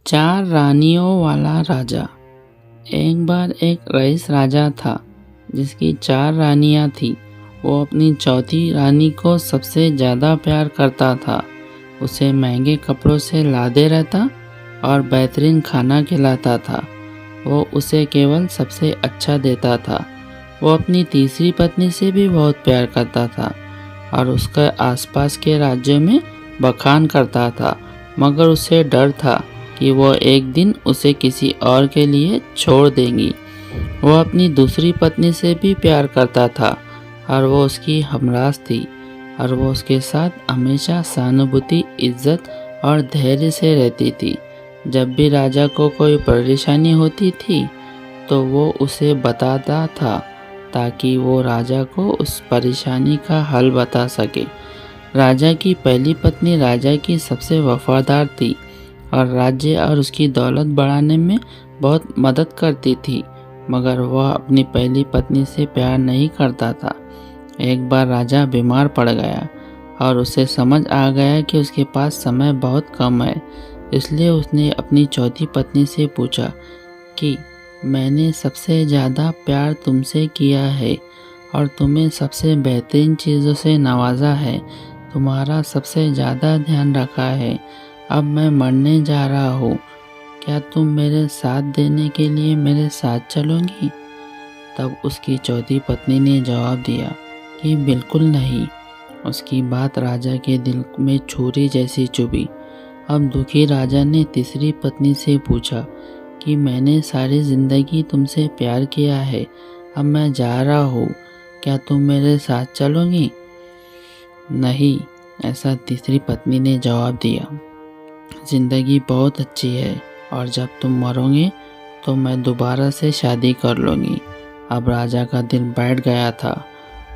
चार रानियों वाला राजा। एक बार एक रईस राजा था जिसकी चार रानियां थी। वो अपनी चौथी रानी को सबसे ज़्यादा प्यार करता था। उसे महंगे कपड़ों से लादे रहता और बेहतरीन खाना खिलाता था। वो उसे केवल सबसे अच्छा देता था। वो अपनी तीसरी पत्नी से भी बहुत प्यार करता था और उसके आसपास के राज्यों में बखान करता था, मगर उसे डर था कि वो एक दिन उसे किसी और के लिए छोड़ देंगी। वो अपनी दूसरी पत्नी से भी प्यार करता था और वो उसकी हमराज थी और वो उसके साथ हमेशा सहानुभूति, इज्जत और धैर्य से रहती थी। जब भी राजा को कोई परेशानी होती थी तो वो उसे बताता था ताकि वो राजा को उस परेशानी का हल बता सके। राजा की पहली पत्नी राजा की सबसे वफादार थी और राज्य और उसकी दौलत बढ़ाने में बहुत मदद करती थी, मगर वह अपनी पहली पत्नी से प्यार नहीं करता था। एक बार राजा बीमार पड़ गया और उसे समझ आ गया कि उसके पास समय बहुत कम है। इसलिए उसने अपनी चौथी पत्नी से पूछा कि मैंने सबसे ज़्यादा प्यार तुमसे किया है और तुम्हें सबसे बेहतरीन चीज़ों से नवाजा है, तुम्हारा सबसे ज़्यादा ध्यान रखा है। अब मैं मरने जा रहा हूँ, क्या तुम मेरे साथ देने के लिए मेरे साथ चलोगी? तब उसकी चौथी पत्नी ने जवाब दिया कि बिल्कुल नहीं। उसकी बात राजा के दिल में छुरी जैसी चुभी। अब दुखी राजा ने तीसरी पत्नी से पूछा कि मैंने सारी ज़िंदगी तुमसे प्यार किया है, अब मैं जा रहा हूँ, क्या तुम मेरे साथ चलोगी? नहीं, ऐसा तीसरी पत्नी ने जवाब दिया। ज़िंदगी बहुत अच्छी है और जब तुम मरोगे तो मैं दोबारा से शादी कर लूँगी। अब राजा का दिल बैठ गया था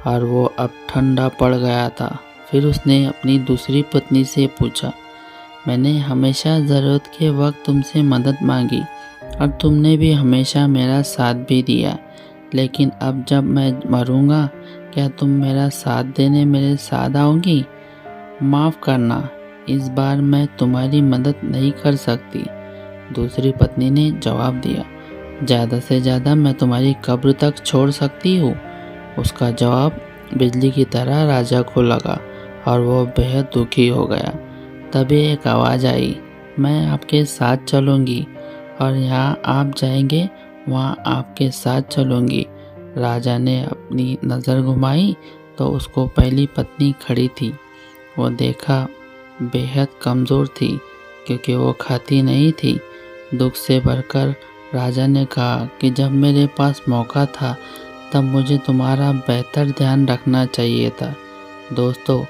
और वो अब ठंडा पड़ गया था। फिर उसने अपनी दूसरी पत्नी से पूछा, मैंने हमेशा ज़रूरत के वक्त तुमसे मदद मांगी और तुमने भी हमेशा मेरा साथ भी दिया, लेकिन अब जब मैं मरूँगा क्या तुम मेरा साथ देने मेरे साथ आओगी? माफ़ करना, इस बार मैं तुम्हारी मदद नहीं कर सकती। दूसरी पत्नी ने जवाब दिया, ज़्यादा से ज़्यादा मैं तुम्हारी कब्र तक छोड़ सकती हूँ। उसका जवाब बिजली की तरह राजा को लगा और वो बेहद दुखी हो गया। तभी एक आवाज़ आई, मैं आपके साथ चलूँगी और यहाँ आप जाएंगे वहाँ आपके साथ चलूँगी। राजा ने अपनी नज़र घुमाई तो उसको पहली पत्नी खड़ी थी। वो देखा बेहद कमज़ोर थी क्योंकि वो खाती नहीं थी। दुख से भरकर राजा ने कहा कि जब मेरे पास मौका था तब मुझे तुम्हारा बेहतर ध्यान रखना चाहिए था। दोस्तों,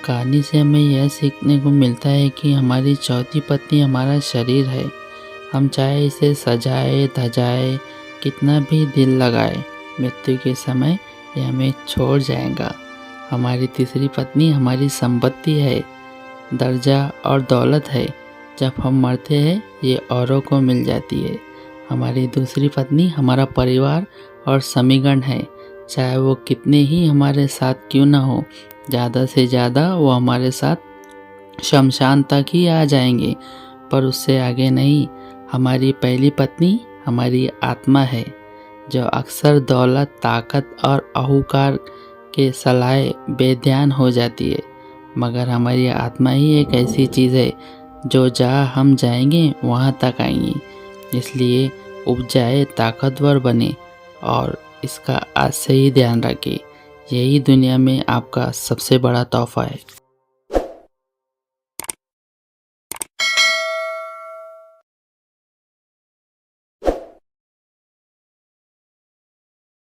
कहानी से हमें यह सीखने को मिलता है कि हमारी चौथी पत्नी हमारा शरीर है। हम चाहे इसे सजाए धजाए, कितना भी दिल लगाए, मृत्यु के समय यह हमें छोड़ जाएगा। हमारी तीसरी पत्नी हमारी संपत्ति है, दर्जा और दौलत है। जब हम मरते हैं ये औरों को मिल जाती है। हमारी दूसरी पत्नी हमारा परिवार और समीगण है, चाहे वो कितने ही हमारे साथ क्यों ना हो। ज़्यादा से ज़्यादा वो हमारे साथ शमशान तक ही आ जाएंगे, पर उससे आगे नहीं। हमारी पहली पत्नी हमारी आत्मा है जो अक्सर दौलत, ताकत और अहंकार के सलाहे बेध्यान हो जाती है, मगर हमारी आत्मा ही एक ऐसी चीज़ है जो जहाँ हम जाएंगे वहाँ तक आएंगी। इसलिए उपजाए, ताकतवर बने और इसका आज से ही ध्यान रखें। यही दुनिया में आपका सबसे बड़ा तोहफा है।